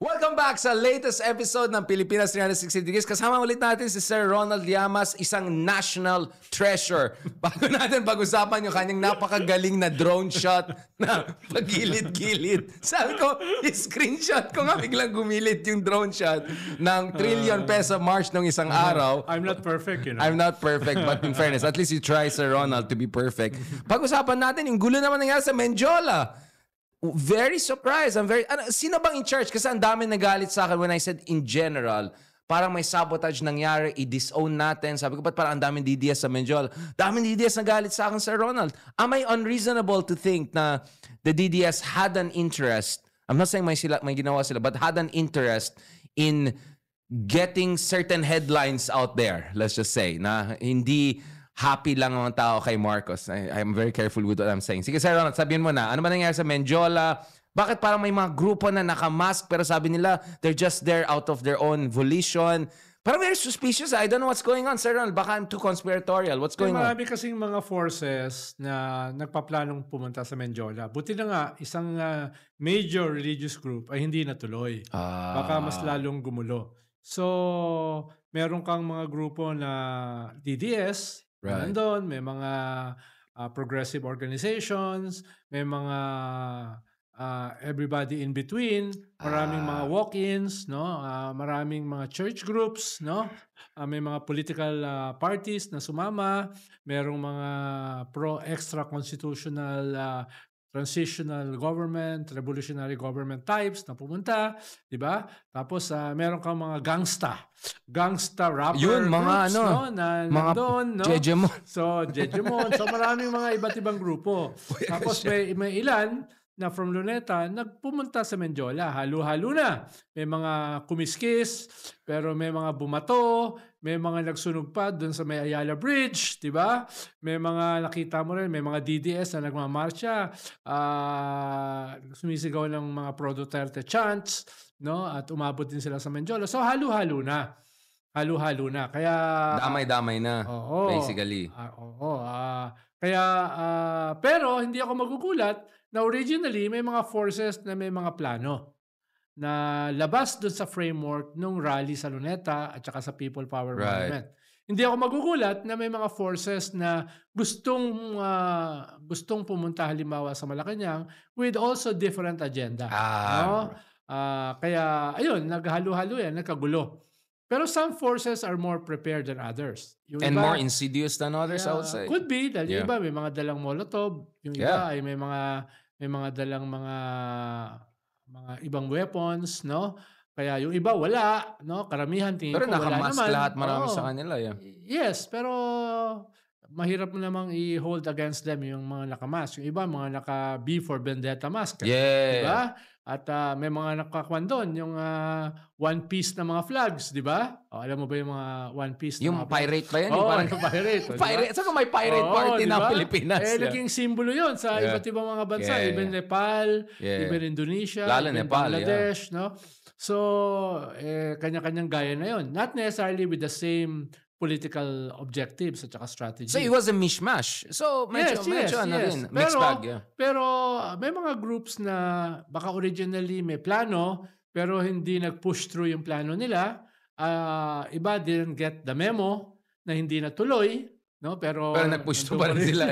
Welcome back sa latest episode ng Pilipinas 360 Degrees. Kasama ulit natin si Sir Ronald Llamas, isang national treasure. Bago natin pag-usapan yung kanyang napakagaling na drone shot na pagilid-gilid. Sabi ko, screenshot ko nga biglang gumilit yung drone shot ng trillion peso march nung isang araw. I'm not perfect, you know. I'm not perfect, but in fairness, at least you try, Sir Ronald, to be perfect. Pag-usapan natin yung gulo naman nangyari sa Menjola. Very surprised. Sino bang in charge? Kasi ang dami nagalit sa akin when I said in general, parang may sabotage nangyari, i-disown natin. Sabi ko, ba't parang ang daming DDS sa Menjola? Daming DDS nagalit sa akin, Sir Ronald. Am I unreasonable to think na the DDS had an interest, I'm not saying may ginawa sila, but had an interest in getting certain headlines out there, let's just say, na hindi happy lang ang tao kay Marcos. I'm very careful with what I'm saying. Sige, Sir Ronald, sabihin mo na, ano ba nangyari sa Menjola? Bakit parang may mga grupo na nakamask pero sabi nila they're just there out of their own volition? Parang very suspicious. I don't know what's going on, Sir Ronald. Baka I'm too conspiratorial. What's going on? Marami kasing mga forces na nagpaplanong pumunta sa Menjola. Buti na nga, isang major religious group ay hindi natuloy. Baka mas lalong gumulo. So, meron kang mga grupo na DDS, right. Nandun, may mga progressive organizations, may mga everybody in between, maraming mga walk-ins, no? Maraming mga church groups, no? May mga political parties na sumama, merong mga pro-extra constitutional transitional government, revolutionary government types na pumunta, di ba? Tapos meron kang mga gangsta rapper yun, mga groups, no? Na mga nandun, no? Jejemon. So, maraming mga iba't ibang grupo. Tapos may ilan na from Luneta, nagpumunta sa Menjola. Halo-halo na. May mga kumiskis, pero may mga bumato, may mga nagsunog pa doon sa may Ayala Bridge, di ba? May mga nakita mo rin, may mga DDS na nagmamarsya, sumisigaw ng mga pro-Duterte chants, no? At umabot din sila sa Menjola. So, halo-halo na. Halo-halo na. Kaya damay-damay na, basically. Pero hindi ako magugulat na originally may mga forces na may mga plano na labas doon sa framework ng rally sa Luneta at saka sa People Power Movement. Hindi ako magugulat na may mga forces na gustong pumunta halimbawa sa Malacanang with also different agenda. No? Kaya ayun, naghalo-halo yan, nagkagulo. Pero some forces are more prepared than others. Yung and iba, more insidious than others, I would say. Could be. Dahil yung iba may mga dalang Molotov. Yung iba ay may mga dalang mga ibang weapons, no? Kaya yung iba wala, no? Karamihan tingin ko wala naman. Pero nakamask lahat marami sa kanila, yeah. Yes, pero mahirap mo namang i-hold against them yung mga nakamask. Yung iba, mga naka-B for Vendetta mask. Yeah. Diba? At may mga nakakwan doon, yung one piece na mga flags, di ba? Alam mo ba yung mga one piece na yung mga pirate ba yan? Parang yung pirate. Pirate. Saan may pirate party diba? ng Pilipinas? Naging simbolo yun sa iba't ibang mga bansa. Even Nepal, even Indonesia, even Nepal, Bangladesh. No? So, kanya-kanyang gaya na yun. Not necessarily with the same political objectives at saka strategy. So it was a mishmash. So medyo rin, mixed bag. Yeah. Pero may mga groups na baka originally may plano pero hindi nag-push through yung plano nila. Iba didn't get the memo na hindi natuloy. No? Pero nag-push through pa rin sila.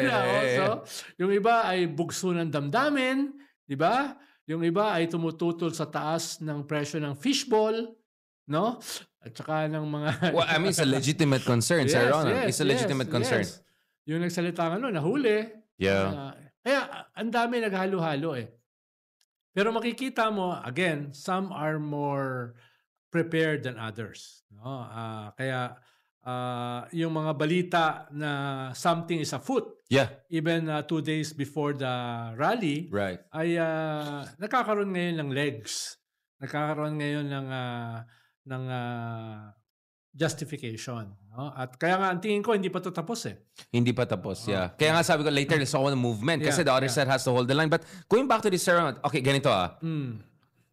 So, yung iba ay bugso ng damdamin. Di ba? Yung iba ay tumututol sa taas ng presyo ng fishball. No? At saka ng mga... Well, I mean, it's a legitimate concern, Sir Ronald. It's a legitimate concern. Yes. Yung nagsalita nga nahuli. Yeah. Kaya, ang dami naghalo-halo eh. Pero makikita mo, again, some are more prepared than others. No? Kaya, yung mga balita na something is afoot, even 2 days before the rally, ay nakakaroon ngayon ng legs. Nakakaroon ngayon ng justification. No? At kaya nga, ang tingin ko, hindi pa ito tapos eh. Hindi pa tapos, yeah. Kaya nga sabi ko, later, let's all the movement. Kasi the other side has to hold the line. But going back to this, okay, ganito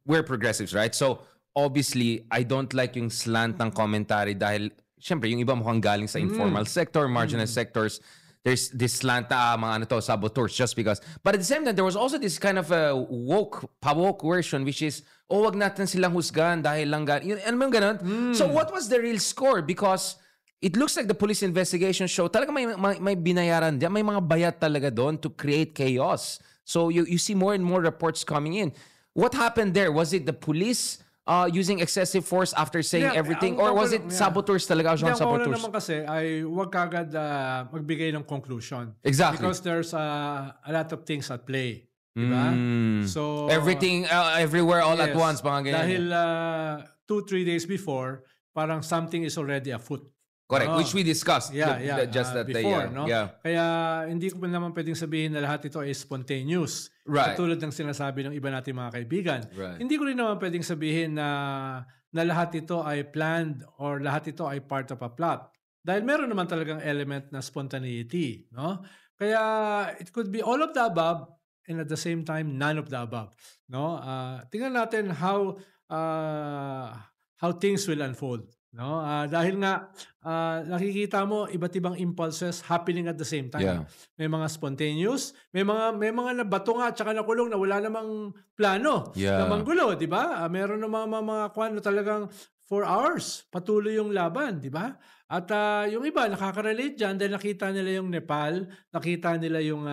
we're progressives, right? So, obviously, I don't like yung slant ng commentary dahil, syempre, yung iba mukhang galing sa informal sector, marginal sectors. There's this slant mga saboteurs just because. But at the same time, there was also this kind of woke version, which is, wag natin silang husgahan dahil lang alam mo yung ganun? So what was the real score? Because it looks like the police investigation show talaga may binayaran diyan, may mga bayat talaga doon to create chaos. So you see more and more reports coming in. What happened there? Was it the police using excessive force after saying everything? Or was it saboteurs talaga? Saboteurs? Naman kasi ay huwag kagad magbigay ng conclusion. Exactly. Because there's a lot of things at play. Diba? So, everything, everywhere, all at once. Mga ganyan. Dahil 2-3 days before, parang something is already afoot. Correct, which we discussed just that before, day. No? Kaya hindi ko naman pwedeng sabihin na lahat ito ay spontaneous. Right. Katulad ng sinasabi ng iba nating mga kaibigan. Right. Hindi ko rin naman pwedeng sabihin na lahat ito ay planned or lahat ito ay part of a plot. Dahil meron naman talagang element na spontaneity. No? Kaya it could be all of the above and at the same time, none of the above. No? Tingnan natin how things will unfold. No, dahil nga nakikita mo iba't ibang impulses happening at the same time. Yeah. May mga spontaneous, may mga nabato nga at saka nakulong na wala namang plano na manggulo, di ba? Meron ng mga kwano talagang 4 hours patuloy yung laban, di ba? At yung iba nakaka-relate diyan dahil nakita nila yung Nepal, nakita nila yung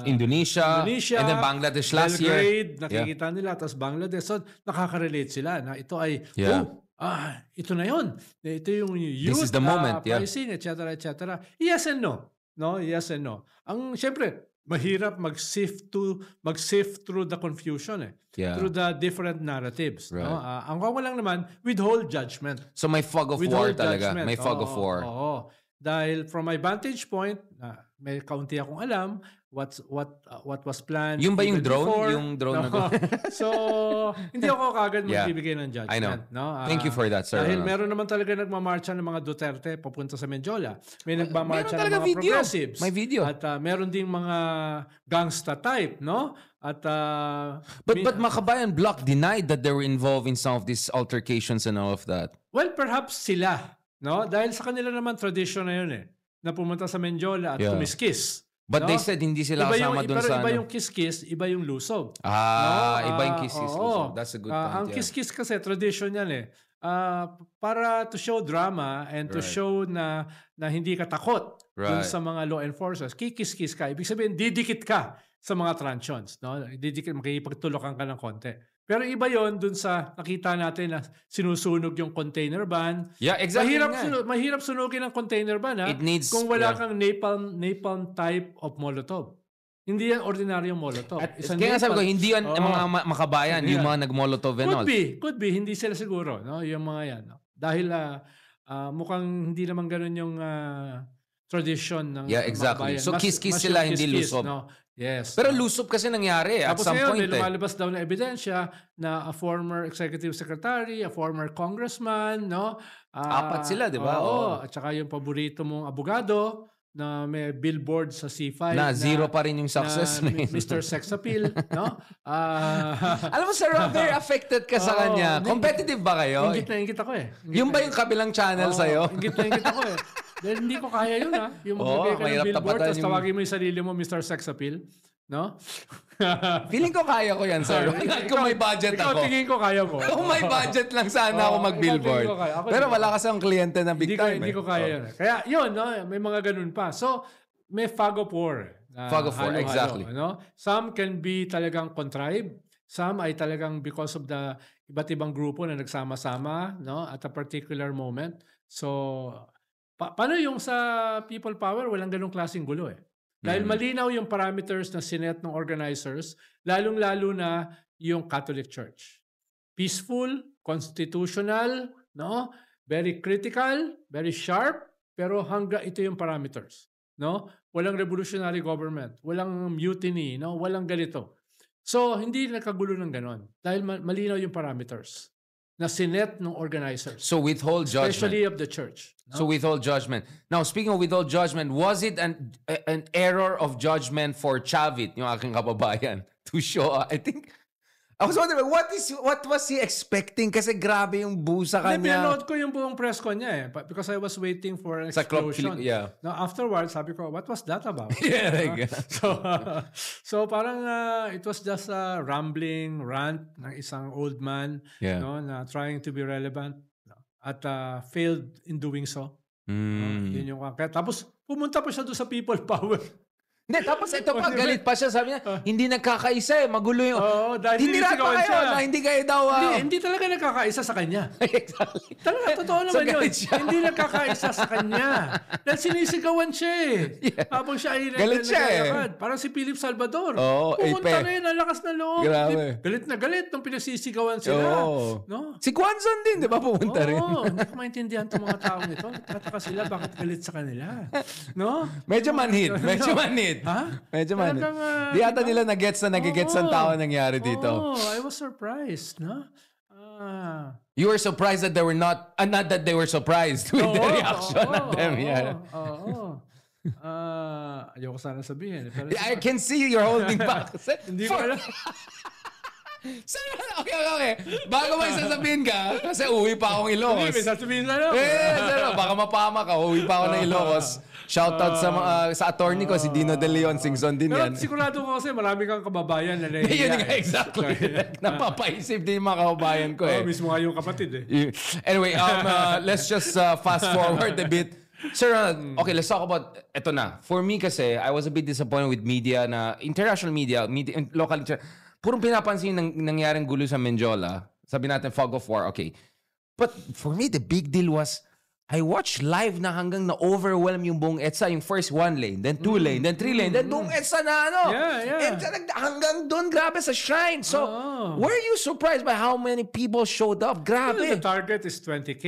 Indonesia, and then Bangladesh last Belgrade, nakikita nila, tapos Bangladesh. So, nakaka-relate sila na ito ay, ito na yun. Ito yung youth, this is the moment, pricing, etc., etc. Yes and no. No, yes and no. Siyempre, mahirap mag-sift through the confusion through the different narratives. Right. No? Ang ko lang naman, withhold judgment. So may fog of war talaga. May fog of war. Oo. Dahil from my vantage point, may kaunti akong alam what was planned. Yung ba yung drone? Before, yung drone no? So, hindi ako kagad magbibigay ng judgment. I know. No? Thank you for that, sir. Dahil meron naman talaga nagmamarcha ng mga Duterte papunta sa Mendiola. May nagmamarcha ng mga video. progressives. May video. At meron ding mga gangsta type, no? At But Makabayan Bloc denied that they were involved in some of these altercations and all of that. Well, perhaps sila, no? Dahil sa kanila naman tradition na yun na pumunta sa Mendiola at kumiskis. But they said hindi sila kasama dun sa... Iba yung kiss-kiss, iba yung lusob. Iba yung kiss-kiss. That's a good point. Ang kiss-kiss kasi, tradition yan para to show drama and to show na hindi ka takot dun sa mga law enforcers. Kikis-kiss ka. Ibig sabihin, didikit ka sa mga truncheons. No? Makikipagtulokan ka ng konti. Pero iba yon dun sa nakita natin na sinusunog yung container van. Yeah, exactly. Mahirap sunugin ang container van kung wala kang napalm type of Molotov. Hindi yan ordinaryong Molotov. Kaya sabi ko, hindi yan mga Makabayan, yung mga nag-Molotov and all. Could be. Hindi sila siguro. No? Yung mga yan. No? Dahil mukhang hindi naman ganun yung tradition ng exactly. Makabayan. So kiss-kiss sila, hindi lusob. No? Yes. Pero lusob kasi nangyari at some point. Tapos lumalabas daw na ebidensya na a former executive secretary, a former congressman, no? 4 sila, di ba? Oo. At saka yung paborito mong abogado na may billboard sa C5 na zero pa rin yung success na Mr. Sex Appeal, no? Alam mo, Sir Rob, very affected ka sa kanya. Competitive ba kayo? Ingit ako Yung ba yung kabilang channel sa'yo? Ingit ako Dahil hindi ko kaya yun Yung magbigay ka ng billboard tapos tawagin mo yung sarili mo Mr. Sex Appeal. No? Feeling ko kaya ko yan, sir. Kung may budget ako. Tingin ko kaya mo. Kung may budget lang sana ako mag-billboard. Pero wala kasi ang kliyente na big time. Hindi ko kaya yun. Kaya yun, no? May mga ganun pa. So, may fog of war. Fog of war, exactly. No? Some can be talagang contrived. Some ay talagang because of the iba't ibang grupo na nagsama-sama, no? At a particular moment. So, paano yung sa people power? Walang ganung klaseng gulo Dahil malinaw yung parameters na sinet ng organizers, lalong-lalo na yung Catholic Church. Peaceful, constitutional, no? Very critical, very sharp, pero ito yung parameters, no? Walang revolutionary government, walang mutiny, no? Walang ganito. So, hindi nakagulo ng ganon dahil malinaw yung parameters na sinet ng organizers. So withhold judgment. Especially of the church. No? So withhold judgment. Now, speaking of withhold judgment, was it an error of judgment for Chavit, yung aking kababayan, to show, I think I was wondering, what was he expecting? Kasi grabe yung busa Hindi, kanya. pinanood ko yung buong press con niya because I was waiting for an explosion. Yeah. Now, afterwards, sabi ko, what was that about? Yeah, like, so parang it was just a rambling rant ng isang old man na trying to be relevant at failed in doing so. Yun yung tapos pumunta pa siya doon sa people power. Hindi, tapos ito pa, galit pa siya. Sabi niya, hindi nagkakaisa magulo yung... dahil hindi pa kayo, na hindi kayo daw... Hindi talaga nagkakaisa sa kanya. Exactly. Talaga, totoo naman yun. Hindi nagkakaisa sa kanya. Dahil sinisigawan siya Habang siya ay galit siya Parang si Philip Salvador. Pumunta na yun, ang lakas na loob. Grabe. Galit na galit nung pinagsisigawan sila. No? Si Kwanzon din, di ba, pumunta rin? Hindi ko maintindihan itong mga taong ito. Nagtataka sila, bakit galit sa kanila? No? Medyo manhid. Ha? Medyo man. Di ata nila nag-gets ang tao nangyari dito. I was surprised, no? You were surprised that they were not that they were surprised with the reaction of them. Ayoko sana sabihin. Pero I can see you're holding back. Hindi ko alam. Okay. Bago may sasabihin ka, kasi uwi pa akong Ilocos. May sasabihin na lang. Baka mapama ka, uwi pa ako ng Ilocos. Shoutout sa attorney ko, si Dino De Leon, Singson din yan. Pero sigurado ko kasi marami kang kababayan na nahihiya. Yun nga, exactly. Napapaisip din yung mga kababayan ko mismo nga yung kapatid Anyway, let's just fast forward a bit. Sir, okay, let's talk about, eto na. For me kasi, I was a bit disappointed with media international media, local, purong pinapansin nangyaring gulo sa Menjola. Sabi natin, fog of war, okay. But for me, the big deal was, I watched live na hanggang na-overwhelm yung buong EDSA, yung first 1 lane, then 2 lane, then 3 lane, then buong EDSA na hanggang doon, grabe sa shrine. So, were you surprised by how many people showed up? Grabe. The target is 20K,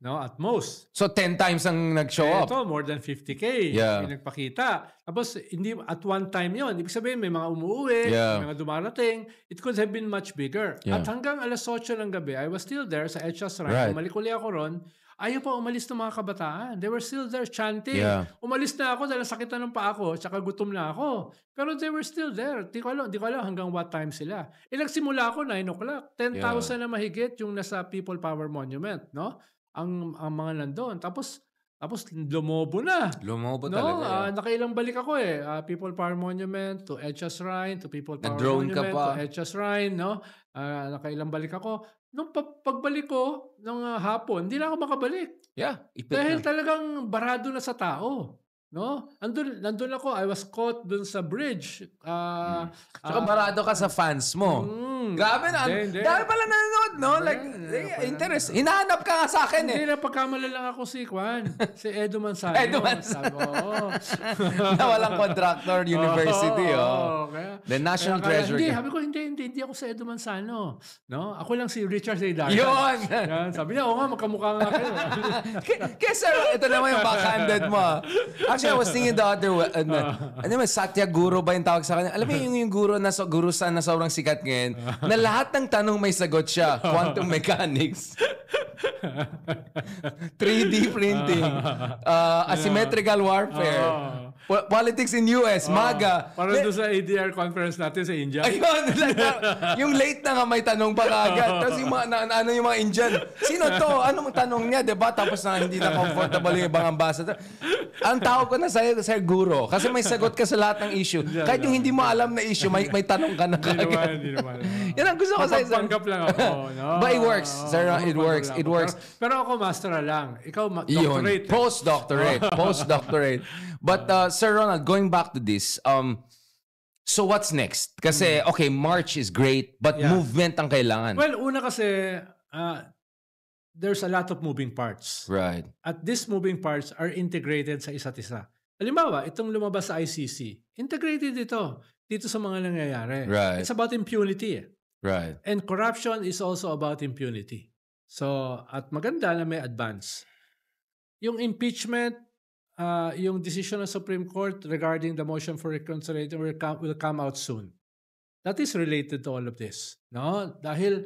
no, at most. So, 10 times ang nag-show up. Ito, more than 50K yung nagpakita. Tapos, hindi at one time yon. Ibig sabihin, may mga umuwi, may mga dumarating. It could have been much bigger. At hanggang alas 8 ng gabi, I was still there sa EDSA Shrine. Malikuli ako ron. Ayaw pa umalis ng mga kabataan. They were still there chanting. Umalis na ako dahil sakitan ng paa ko tsaka gutom na ako. Pero they were still there. Di ko alam hanggang what time sila. Nagsimula ako 9 o'clock. 10,000 na mahigit yung nasa People Power Monument. No? Ang mga nandun. Tapos lumobo na. Lumobo talaga. Nakailang balik ako People Power Monument to EDSA Shrine, to People Power drone Monument, ka pa. to EDSA Shrine. No? Nakailang balik ako. Nung pagbalik ko ng hapon, hindi na ako makabalik. Dahil talagang barado na sa tao. No? Nandun ako. I was caught dun sa bridge. Saka barado ka sa fans mo. Grabe na. Dahil pala nanonood, no? Interest. Hinahanap ka nga sa akin Hindi na pagkamala lang ako si Edo Manzano. Na walang contractor university. The national treasure. Sabi ko, hindi ako si Edo Manzano. No? Ako lang si Richard Zaydagan. Yun! Sabi niya, magkamukha nga kayo. Kaya sir, ito naman yung backhanded mo. Actually, I was thinking the other way. Satya Guru ba yung tawag sa kanya? Alam mo yung guru na sobrang sikat ngayon, na lahat ng tanong may sagot siya. Quantum mechanics. 3D printing. Asymmetrical warfare. Politics in US. MAGA. Parang doon sa ADR conference natin sa India. Ayun. Yung late na nga may tanong pa agad. Tapos yung mga Indian. Sino to? Anong tanong niya? Diba? Tapos hindi na comfortable yung ibang ambassador. Ang tawag ko na sa'yo, Guro. Kasi may sagot ka sa lahat ng issue. Kahit yung hindi mo alam na issue, may tanong ka na kagad. Hindi naman. Yan ang gusto ko sa'yo. Mapagpanggap lang ako. No? But it works, sir. It works. Pero ako master lang. Ikaw doctorate. Post-doctorate. But Sir Ronald, going back to this, so what's next? Kasi, okay, March is great, but movement ang kailangan. Well, una kasi, there's a lot of moving parts. Right. At these moving parts are integrated sa isa't isa. Halimbawa, itong lumabas sa ICC, integrated dito sa mga nangyayari. Right. It's about impunity. Right. And corruption is also about impunity. So, at maganda na may advance. Yung impeachment, yung decision ng Supreme Court regarding the motion for reconciliation will come out soon. That is related to all of this. No? Dahil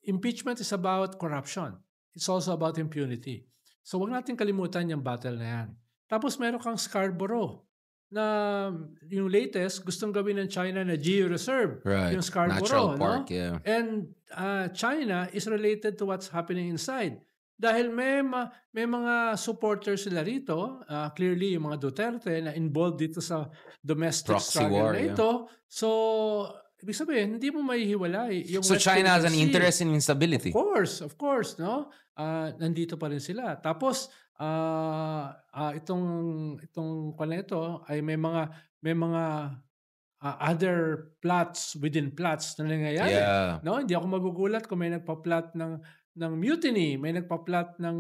impeachment is about corruption. It's also about impunity. So, wag natin kalimutan yung battle na yan. Tapos, meron kang Scarborough. na yung latest, gustong gawin ng China na geo-reserve. Right. Yung Scarborough. Natural park, no? yeah. And China is related to what's happening inside. Dahil may mga supporters sila rito, clearly yung mga Duterte na involved dito sa domestic Proxy struggle war, na ito. So, ibig sabihin, hindi mo mahihiwalay. Yung So West China has an Philippine Sea. interest in instability. Of course, no? Nandito pa rin sila. Tapos itong kung ito ay may mga other plots within plots na nangyayari. Yeah. No, hindi ako magugulat kung may nagpa-plot ng mutiny, may nagpa-plot ng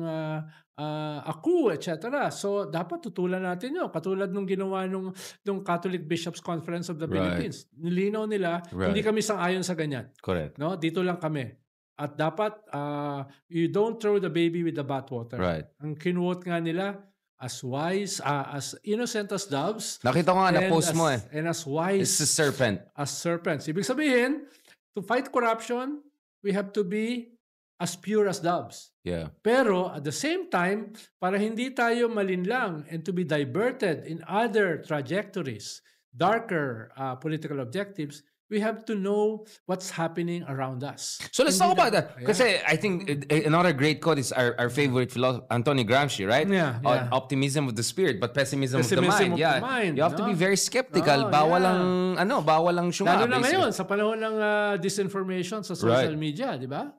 coup, etc. So dapat tutulan natin 'yon. Katulad nung ginawa nung Catholic Bishops Conference of the Philippines. Nilinaw nila, hindi kami sang-ayon sa ganyan. Correct. No, dito lang kami. At dapat you don't throw the baby with the bathwater. Right. Ang kinuot nga nila as wise, as innocent as doves. Nakita ko nga na post mo And as wise It's a serpent. as serpents. Ibig sabihin, to fight corruption, we have to be as pure as doves. Yeah. Pero at the same time, para hindi tayo malinlang and to be diverted in other trajectories, darker political objectives, we have to know what's happening around us. So let's talk about that. Yeah. Kasi I think another great quote is our favorite philosopher, Antonio Gramsci, right? Yeah. Optimism of the spirit, but pessimism of the Pessimism mind. of the mind, You have to be very skeptical. Oh, bawal yeah. lang syunga. Lalo na basically. ngayon, sa panahon ng disinformation sa social media, di ba?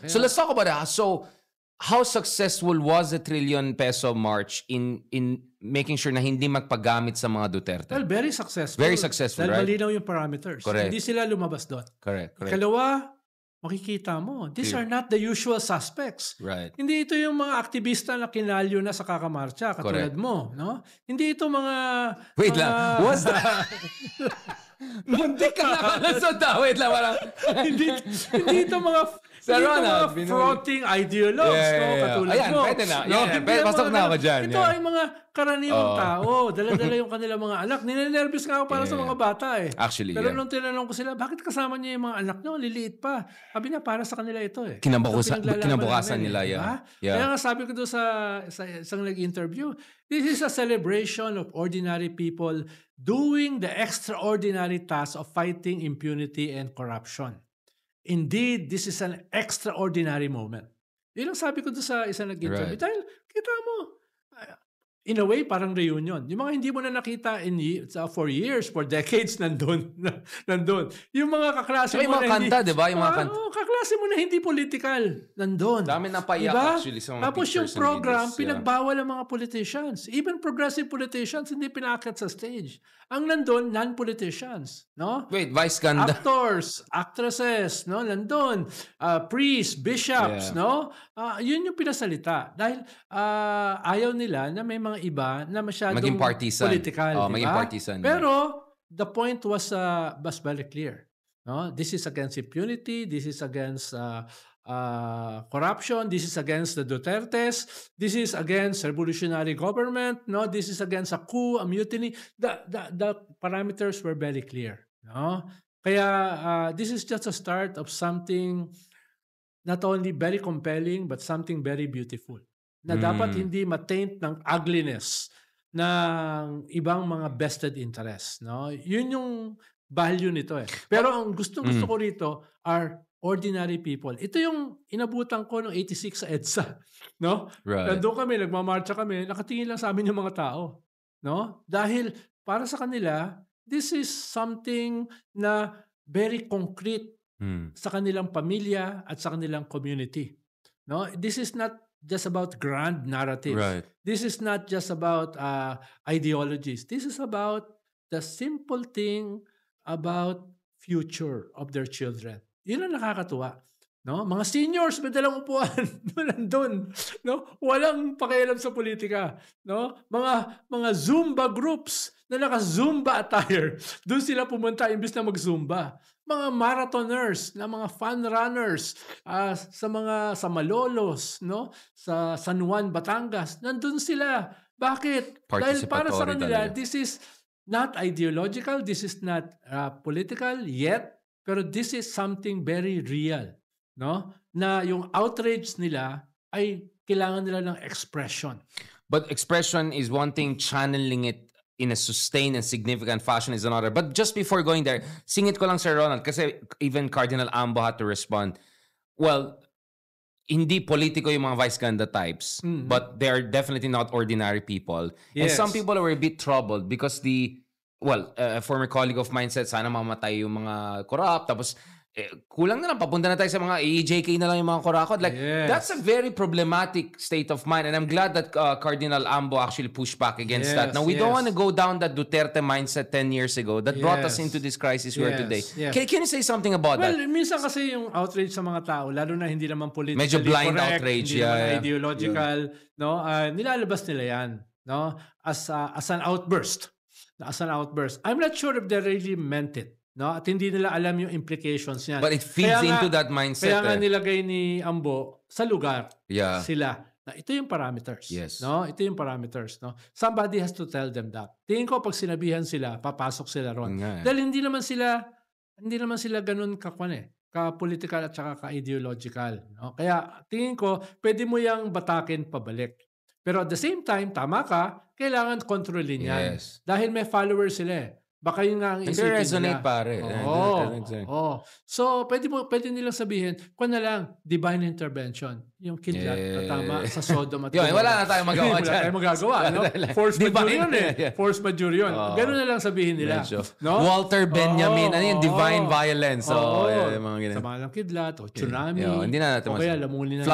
So let's talk about that. So how successful was the trillion peso march in making sure na hindi magpagamit sa mga Duterte? Well, very successful. Very successful, dahil right? malinaw yung parameters. Correct. Hindi sila lumabas doon. Correct. Ikalawa, makikita mo, these are not the usual suspects. Right. Hindi ito yung mga aktivista na kinalyo na sa kakamarcha, katulad mo. No? Hindi ito mga... Wait lang. What's that? Muntik ka na. Wait lang. hindi ito mga... frotting ideologues, katulad Ayan, mo. pwede na. No? Pasok na ako dyan. Ito ay mga karaniwang tao. Dala-dala yung kanilang mga anak. Ninenervous nga ako para sa mga bata eh. Actually, Pero nung tinanong ko sila, bakit kasama niya yung mga anak niyo? Liliit pa. Sabi niya, para sa kanila ito eh. Kinabukasan nila, diba? yeah. Kaya nga sabi ko doon sa isang nag-interview, this is a celebration of ordinary people doing the extraordinary task of fighting impunity and corruption. Indeed, this is an extraordinary moment. Yun ang sabi ko doon sa isang nag-interview. Right. Dahil, kita mo, in a way, parang reunion. Yung mga hindi mo na nakita for years, for decades, nandun. Yung mga kaklase So, mo yung mga kanta, di ba? Yung mga kanta. Kaklase mo na hindi political, nandun. Dami na paiyak actually sa mga Tapos yung pictures and program, videos, pinagbawal ang mga politicians. Even progressive politicians, hindi pinaakyat sa stage. Ang nandun, non-politicians. No? Wait, vice ganda. Actors, actresses, no, nandun, priests, bishops, no? Yun yung pinasalita dahil ayaw nila na may mga iba na masyadong maging partisan. Political, diba? Maging partisan. Pero the point was very clear. No? This is against impunity, this is against corruption, this is against the Dutertes, this is against revolutionary government, no? This is against a coup, a mutiny. The parameters were very clear. No? Kaya this is just a start of something not only very compelling but something very beautiful. Na dapat hindi ma-taint ng ugliness ng ibang mga vested interests. No? Yun yung value nito eh. Pero ang gusto ko rito are ordinary people. Ito yung inabutan ko noong 86 sa EDSA. No? Right. Nandun kami, nagmamarcha kami, nakatingin lang sa amin yung mga tao. No? Dahil para sa kanila, this is something na very concrete sa kanilang pamilya at sa kanilang community. No? This is not just about grand narratives. Right. This is not just about ideologies. This is about the simple thing about future of their children. Yun ang nakakatuwa. No? Mga seniors, may dalang upuan nandun. No? Walang pakialam sa politika. No? Mga Zumba groups na naka-Zumba attire. Doon sila pumunta imbis na mag-Zumba. Mga marathoners, na mga fun runners sa Malolos, no? Sa San Juan, Batangas. Nandun sila. Bakit? Dahil para sa kanila, this is not ideological, this is not political yet, pero this is something very real. No? Na yung outrage nila ay kailangan nila ng expression. But expression is one thing, channeling it in a sustained and significant fashion is another. But just before going there, singit ko lang Sir Ronald kasi even Cardinal Ambo had to respond. Well, hindi politiko yung mga vice ganda types, but they are definitely not ordinary people. And some people were a bit troubled because a former colleague of mine said, sana mamatay yung mga corrupt. Tapos, kulang na lang, papunta na tayo sa mga EJK na lang yung mga korakot. Like, that's a very problematic state of mind. And I'm glad that Cardinal Ambo actually pushed back against that. Now, we don't want to go down that Duterte mindset 10 years ago that brought us into this crisis we are today. Can you say something about that? Well, minsan kasi yung outrage sa mga tao, lalo na hindi naman politically medyo blind correct, outrage, hindi naman ideological, no? Nilalabas nila yan, no? As an outburst. I'm not sure if they really meant it. No? At hindi nila alam yung implications niyan. But it feeds into that mindset. Kaya nga nilagay ni Ambo sa lugar sila. Na ito yung parameters. Yes. No? Ito yung parameters. No? Somebody has to tell them that. Tingin ko pag sinabihan sila, papasok sila ron. Dahil hindi naman sila ganun ka-political at saka ka-ideological. No? Kaya tingin ko, pwede mo yang batakin pabalik. Pero at the same time, tama ka, kailangan kontrolin yan. Yes. Dahil may followers sila eh. Baka yun nga ang isipin resonate, nila. pare. So, pwede nilang sabihin, kung na lang, divine intervention. Yung kidlat na tama sa Sodom at Gomorrah. Wala na tayong magawa dyan. Wala tayong magagawa. No? Force majeure yun eh. Force majeure yun. Ganun na lang sabihin nila. No? Walter Benjamin, ano yung divine violence? Sama lang kidlat, o tsunami, hindi na natin o kaya lamunin ng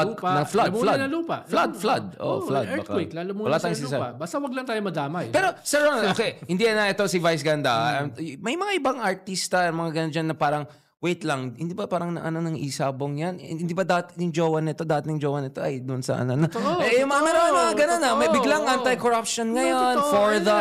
lupa. Flood. Earthquake, lalamunin sa lupa. Basta wag lang tayo madamay. Pero, Sir Ronald, okay, hindi na ito si Vice Ganda. May mga ibang artista, mga ganyan dyan na parang, wait lang, hindi ba parang ng isabong yan? Hindi ba dating jowa nito, ay doon sa mga ganun na. May biglang anti-corruption ngayon for the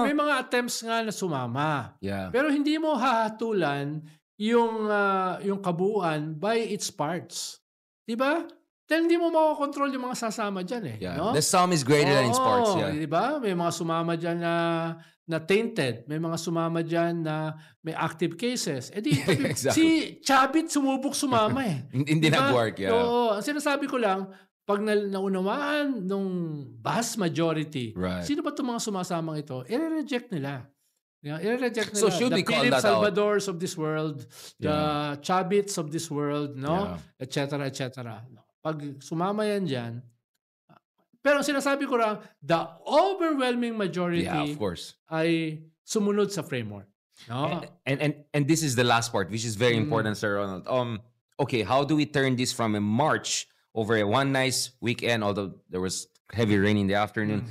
May mga attempts nga na sumama. Yeah. Pero hindi mo hahatulan yung kabuuan by its parts. Diba? Dahil hindi mo makakontrol yung mga sasama dyan eh. Yeah. No? The sum is greater than its parts. Yeah. Diba? May mga sumama dyan na tainted. May mga sumama dyan na may active cases. Exactly. Si Chavit sumubok sumama eh. Hindi diba? Nag-work, yeah. Oo. Ang sinasabi ko lang, pag naunawaan nung vast majority, sino ba itong mga sumasamang ito? I-reject nila. I-reject nila. So should we call that Salvadors of this world, the Chavits of this world, no? Et cetera, et cetera. Pag sumama yan dyan, pero sinasabi ko lang, the overwhelming majority of course, ay sumunod sa framework. No? And this is the last part, which is very important, Sir Ronald. Okay, how do we turn this from a march over one nice weekend, although there was heavy rain in the afternoon,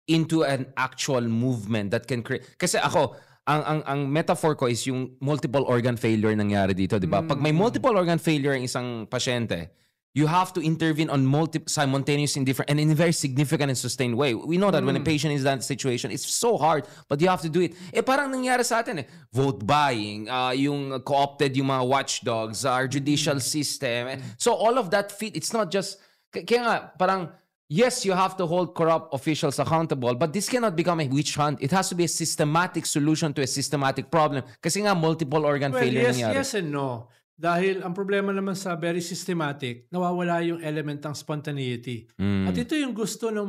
into an actual movement that can create... Kasi ako, ang metaphor ko is yung multiple organ failure nangyari dito, di ba? Pag may multiple organ failure ang isang pasyente, you have to intervene on simultaneous and in a very significant and sustained way. We know that when a patient is in that situation, it's so hard, but you have to do it. Parang nangyari sa atin vote buying, yung co-opted yung mga watchdogs, our judicial system. So all of that it's not just, kaya nga, parang, yes, you have to hold corrupt officials accountable, but this cannot become a witch hunt. It has to be a systematic solution to a systematic problem. Kasi nga, multiple organ failure nangyari. Yes and no. Dahil ang problema naman sa very systematic, nawawala yung element ng spontaneity. At ito yung gusto ng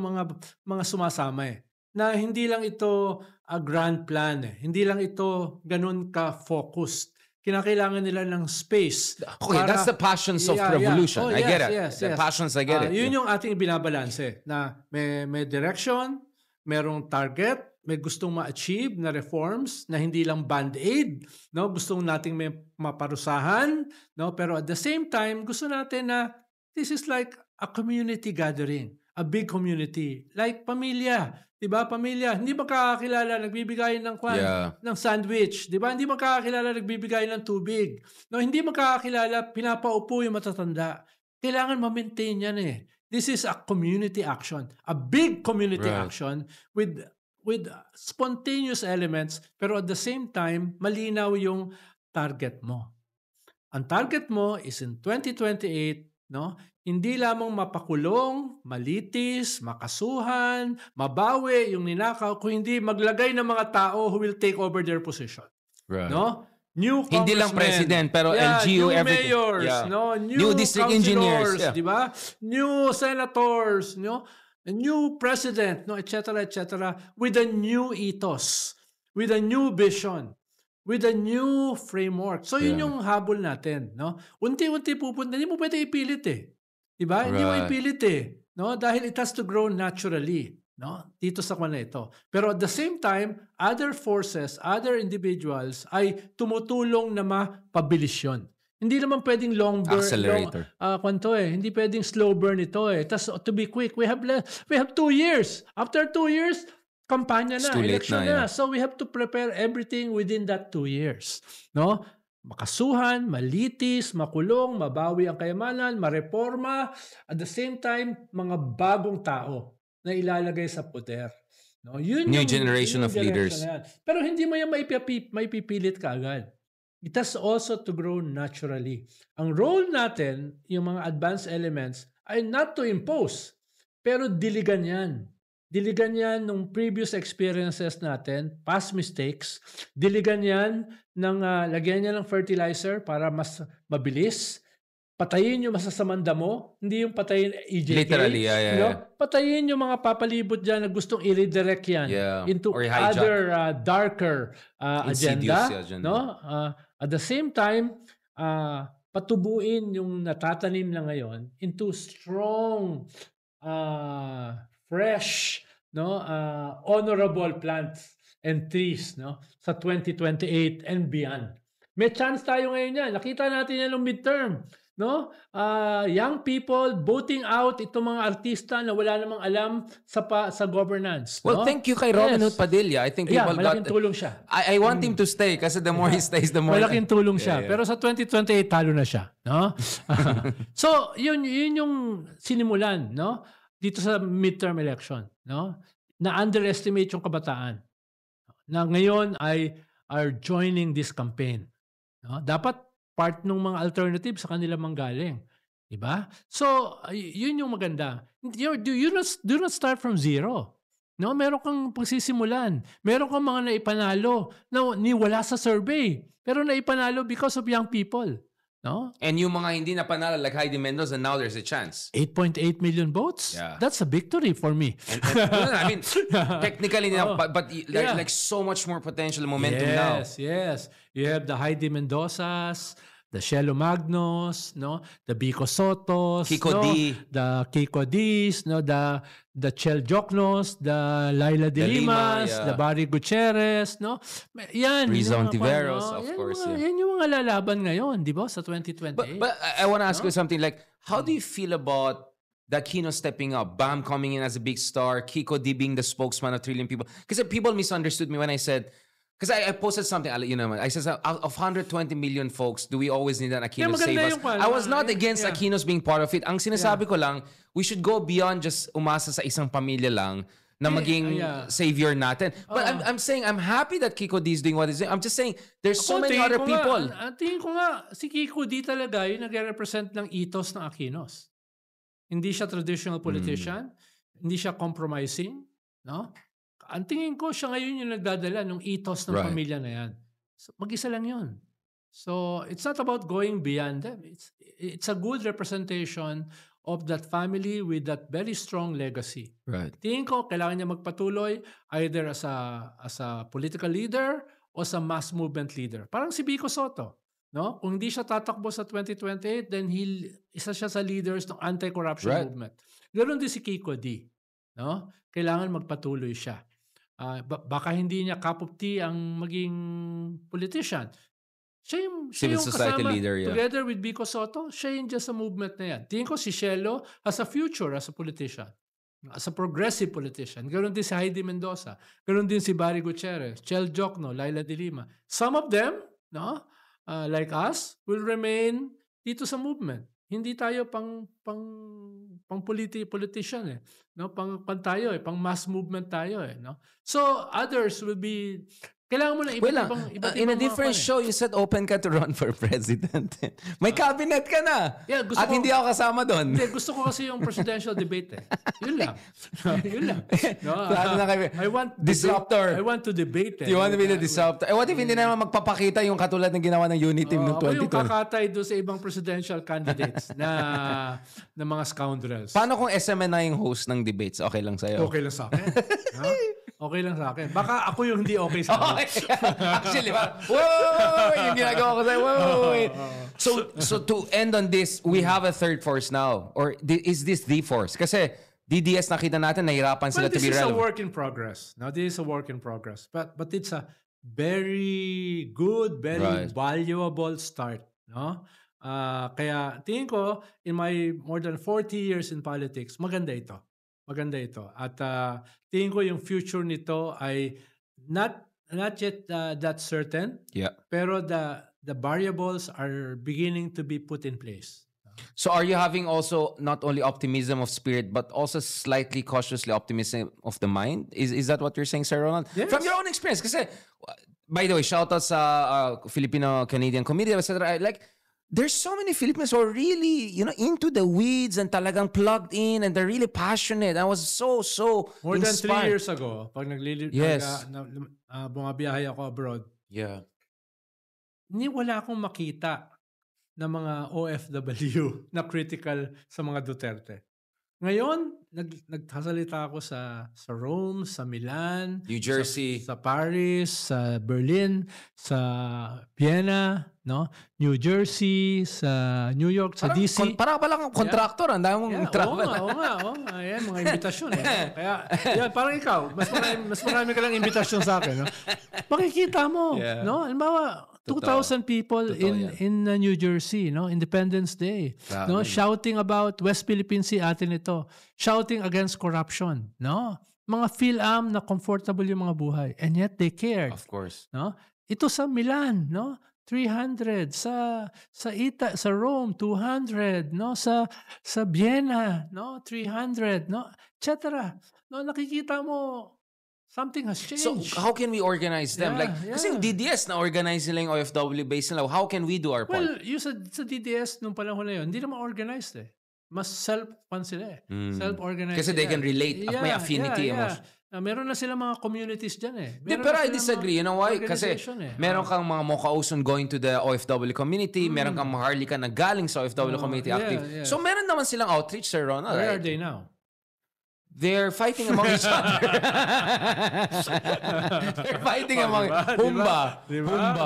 mga sumasama na hindi lang ito a grand plan Hindi lang ito ganun ka-focused. Kinakailangan nila ng space. Okay, that's the passions of revolution. I get it. Yes. The passions, I get it. Yun yung ating binabalanse na may direction, merong target, may gustong ma-achieve na reforms na hindi lang band-aid, no? Gustong nating may maparusahan, no? Pero at the same time, gusto natin na this is like a community gathering, a big community, like pamilya, 'di ba? Pamilya, hindi magkakakilala nagbibigay ng ng sandwich, 'di ba? Hindi magkakakilala nagbibigay ng tubig. No, hindi magkakakilala pinapaupo yung matatanda. Kailangan ma-maintain 'yan This is a community action, a big community action with spontaneous elements, pero at the same time, malinaw yung target mo. Ang target mo is in 2028, no? Hindi lamang mapakulong, malitis, makasuhan, mabawi yung ninakaw, kung hindi maglagay ng mga tao who will take over their position. No? New hindi lang president, pero LGU, new everything. Mayors, no? New district engineers, di ba? New senators, no? a new president, no, etc., etc., with a new ethos, with a new vision, with a new framework. So yun yung habol natin, no? Unti-unti pupunta, hindi mo pwede ipilit eh. Diba? Hindi mo ipilit eh, no? Dahil it has to grow naturally, no? Dito sa kanya ito. Pero at the same time, other forces, other individuals ay tumutulong na mapabilis yun. Hindi naman pwedeng long burn. Accelerator. Hindi pwedeng slow burn ito eh. Tas, to be quick, we have 2 years. After 2 years, kampanya na, election na. So we have to prepare everything within that 2 years. No? Makasuhan, malitis, makulong, mabawi ang kayamanan, mareforma. At the same time, mga bagong tao na ilalagay sa poder. No? New generation of leaders. Pero hindi mo yan maipipilit ka agad. It has also to grow naturally. Ang role natin, yung mga advanced elements, ay not to impose, pero diligan yan. Diligan yan ng previous experiences natin, past mistakes. Diligan yan ng lagyan niya ng fertilizer para mas mabilis. Patayin yung masasamang damo, hindi yung patayin EJK. Literally, yeah. No? Patayin yung mga papalibot dyan na gustong i-redirect yan into other darker agenda. No? At the same time, patubuin yung natatanim na ngayon into strong, fresh, no, honorable plants and trees, no, sa 2028 and beyond. May chance tayo ngayon yan. Nakita natin yan ng midterm. No? Young people voting out itong mga artista na wala namang alam sa governance. Well, no? thank you kay Robin Hood Padilla. I think people malaking tulong siya. I want him to stay kasi the more he stays, the more... Malaking tulong siya. Pero sa 2028, talo na siya. No? So, yun yung sinimulan, no? Dito sa midterm election. No? Na underestimate yung kabataan. Na ngayon are joining this campaign. No? Dapat part ng mga alternative sa kanila manggaling. Diba? So, yun yung maganda. Do not start from zero. No? Meron kang pagsisimulan. Meron kang mga naipanalo na niwala sa survey. Pero naipanalo because of young people. No? And yung mga hindi napanalo like Heidi Mendoza, now there's a chance. 8.8 million votes? Yeah. That's a victory for me. I mean, technically, but like so much more potential momentum now. Yes. You have the Heidi Mendozas, the Shelo Magnos, no, the Bico Sotos, Kiko D, the Kiko D's, no, the Chel Joknos, the Laila de Limas, the Barry Gutierrez, no. Yan, Rizzo Ontiveros, of course. Yan yung mga lalaban ngayon, di ba, sa 2028. But I want to ask you something like, how do you feel about the Aquino stepping up, Bam coming in as a big star, Kiko D being the spokesman of Trillion People? Because people misunderstood me when I said, because I posted something, you know, I said, out of 120 million folks, do we always need an Aquino to save us? I was not against Aquinos being part of it. Ang sinasabi ko lang, we should go beyond just umasa sa isang pamilya lang na maging savior natin. But I'm saying, I'm happy that Kiko D is doing what he's doing. I'm just saying, there's so many other people. Tingin ko nga, si Kiko D talaga yung nag-represent ng ethos ng Aquinos. Hindi siya traditional politician. Hindi siya compromising. No? Ang tingin ko, siya ngayon yung nagdadala ng ethos ng pamilya na yan. So, mag-isa lang yun. So, it's not about going beyond them. It's a good representation of that family with that very strong legacy. Right. Tingin ko, kailangan niya magpatuloy either as a political leader o sa mass movement leader. Parang si Bico Soto. No? Kung hindi siya tatakbo sa 2028, then isa siya sa leaders ng anti-corruption movement. Ganoon din si Kiko D. No? Kailangan magpatuloy siya. Baka hindi niya cup of tea ang maging politician. Siya yung society kasama, leader, together with Bico Soto, siya yung dyan sa movement na yan. Tingin ko si Shelo has a future as a politician, as a progressive politician. Ganoon din si Heidi Mendoza. Ganoon din si Barry Gutierrez, Chel Jokno, Laila de Lima. Some of them, no, like us, will remain dito sa movement. Hindi tayo pang politician eh. No, pang tayo eh, pang mass movement tayo eh, no. So others will be Kailangan mo na in a different show, you said open ka to run for president. May cabinet ka na. Yeah, At hindi ako kasama doon. Hindi, gusto ko kasi yung presidential debate eh. Yun lang. Yun lang. No, Plano na kayo. I want disruptor. I want to debate eh. You want to be the disruptor? What if hindi na naman magpapakita yung katulad ng ginawa ng Unity noong 2020? Ako yung kakatay doon sa ibang presidential candidates na mga scoundrels. Paano kung SMN na yung host ng debates? Okay lang sa'yo? Okay lang sa akin. No? Okay lang sa akin. Baka ako yung hindi okay sa akin. Actually, whoa, yung ginagawa ko sa'yo. Wait. So to end on this, we have a third force now. Or is this the force? Kasi DDS nakita natin, nahirapan sila to be relevant. This is a work in progress. Now, this is a work in progress. But it's a very good, very valuable start. No? Kaya tingin ko, in my more than 40 years in politics, maganda ito. Maganda ito. At tingin ko yung future nito ay not yet that certain. Yeah. Pero the variables are beginning to be put in place. So are you having also not only optimism of spirit but also slightly cautiously optimism of the mind? Is that what you're saying, Sir Ronald? Yes. From your own experience. Kasi, by the way, shout out sa Filipino-Canadian community, etc. Like, there's so many Filipinos who are really, into the weeds and talagang plugged in and they're really passionate. I was so more inspired. than 3 years ago, pag bumabiyahe ako abroad, wala akong makita na mga OFW na critical sa mga Duterte. Ngayon, nagsasalita ako sa Rome, sa Milan, New Jersey, sa Paris, sa Berlin, sa Vienna, no? New Jersey, sa New York, sa DC. Parang palang contractor, ang dami mong travel. Oo nga. Ayan, mga imbitasyon. Kaya, parang ikaw, mas marami ka lang imbitasyon sa akin. No? Makikita mo, no? Halimbawa, 2,000 people in New Jersey, no? Independence Day, no? Shouting about West Philippine Sea, atin ito. Shouting against corruption, no? Mga PhilAm na comfortable yung mga buhay, and yet they cared. Of course. No? Ito sa Milan, no? 300 sa Rome 200, no? Sa Vienna, no? 300, no? etc. No, nakikita mo something has changed. So, how can we organize them? Kasi yung DDS na organize nila yung OFW base nila. How can we do our part? Well, yung sa DDS nung panahon na yun, hindi naman organized eh. Mas self-fund sila eh. Self-organized. Kasi they can relate. May affinity. Meron na sila mga communities dyan eh. Pero I disagree. You know why? Kasi meron kang mga Mokauson going to the OFW community. Meron kang Maharlika na galing sa OFW community active. Yeah. So, meron naman silang outreach, Sir Ronald. Where are they now? They're fighting among each other. They're fighting among Humba. Diba?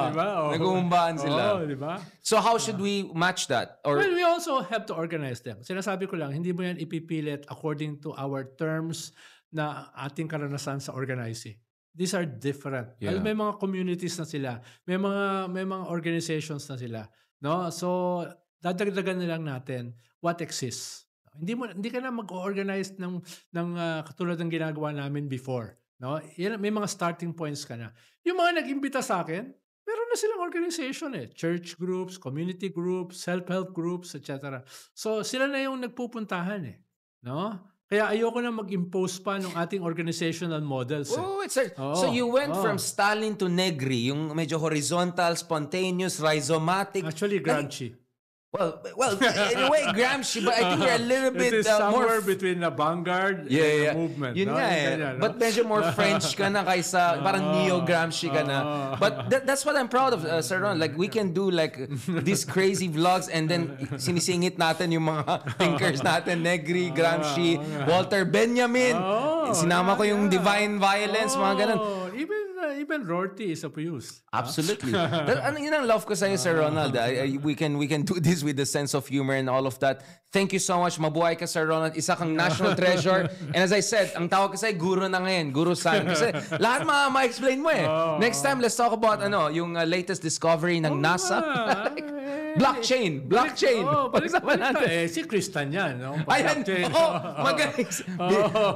Nag-uumbaan sila. Diba? So how should we match that? Or well, we also have to organize them. Sinasabi ko lang, hindi mo yan ipipilit according to our terms na ating karanasan sa organizing. These are different. Yeah. May mga communities na sila. May mga organizations na sila. No? So, dadagdagan na lang natin what exists. Hindi ka na mag-organize ng katulad ng ginagawa namin before, no? May mga starting points ka na. Yung mga nag-imbita sa akin, meron na silang organization eh. Church groups, community groups, self-help groups, etc. So sila na yung nagpupuntahan eh, no? Kaya ayoko na mag-impose pa ng ating organizational models. So you went from Stalin to Negri, yung medyo horizontal, spontaneous, rhizomatic. Actually, Gramsci. Well, in a way, Gramsci, but I think you're a little bit somewhere more between the vanguard and the movement. Yun nga eh. No? But medyo more French ka na kaysa parang neo-Gramsci ka na. But that's what I'm proud of, Sir Ron. Like, we can do like these crazy vlogs and then sinisingit natin yung mga thinkers natin. Negri, Gramsci, Walter Benjamin. Sinama ko yung Divine Violence, mga ganun. Even Rorty is of use. Absolutely. Yun ang love ko sa'yo, Sir Ronald. We can do this with a sense of humor and all of that. Thank you so much. Mabuhay ka, Sir Ronald. Isa kang national treasure. And as I said, ang tawag ko sa'yo, guru na ngayon. Guru San. Kasi lahat ma-explain mo eh. Next time, let's talk about yung latest discovery ng NASA. Blockchain. Balik si Kristan yan. No? Ayan. Magaling.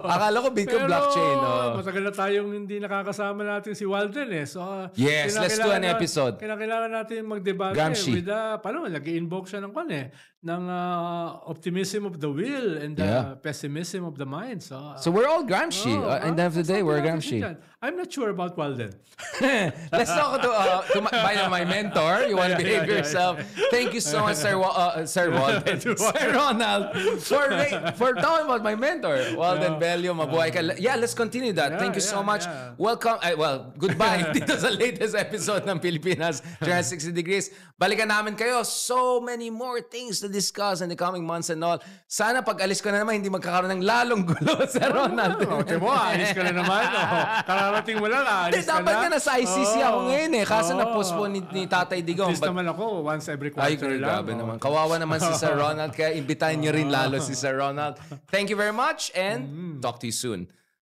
Akala ko big blockchain. Matagal na tayong hindi nakakasama natin si Walden eh. So, yes, let's do an episode. Kailangan natin mag-debate with, paano, nag-i-invoke siya ng optimism of the will and the pessimism of the mind. So we're all Gramsci. At the end of the day, we're Gramsci. I'm not sure about Walden. Let's talk to my mentor. You want to behave yourself. Thank you so much, Sir Walden. Sir Ronald, for talking about my mentor, Walden Bello. Mabuhay ka. Yeah, let's continue that. Thank you so much. Welcome. Goodbye dito sa latest episode ng Pilipinas 360 Degrees. Balikan namin kayo. So many more things to discuss in the coming months and all. Sana pag alis ko na naman, hindi magkakaroon ng lalong gulo, Sir Ronald. Okay mo, alis ka na naman. Kararating mo lang, alis ka na. Dapat ka na sa ICC ako ngayon eh. Kaso na-postpone ni Tatay Digong. At least naman ako, once every quarter lang. Grabe naman. Kawawa naman si Sir Ronald. Kaya imbitahin niyo rin lalo si Sir Ronald. Thank you very much and talk to you soon.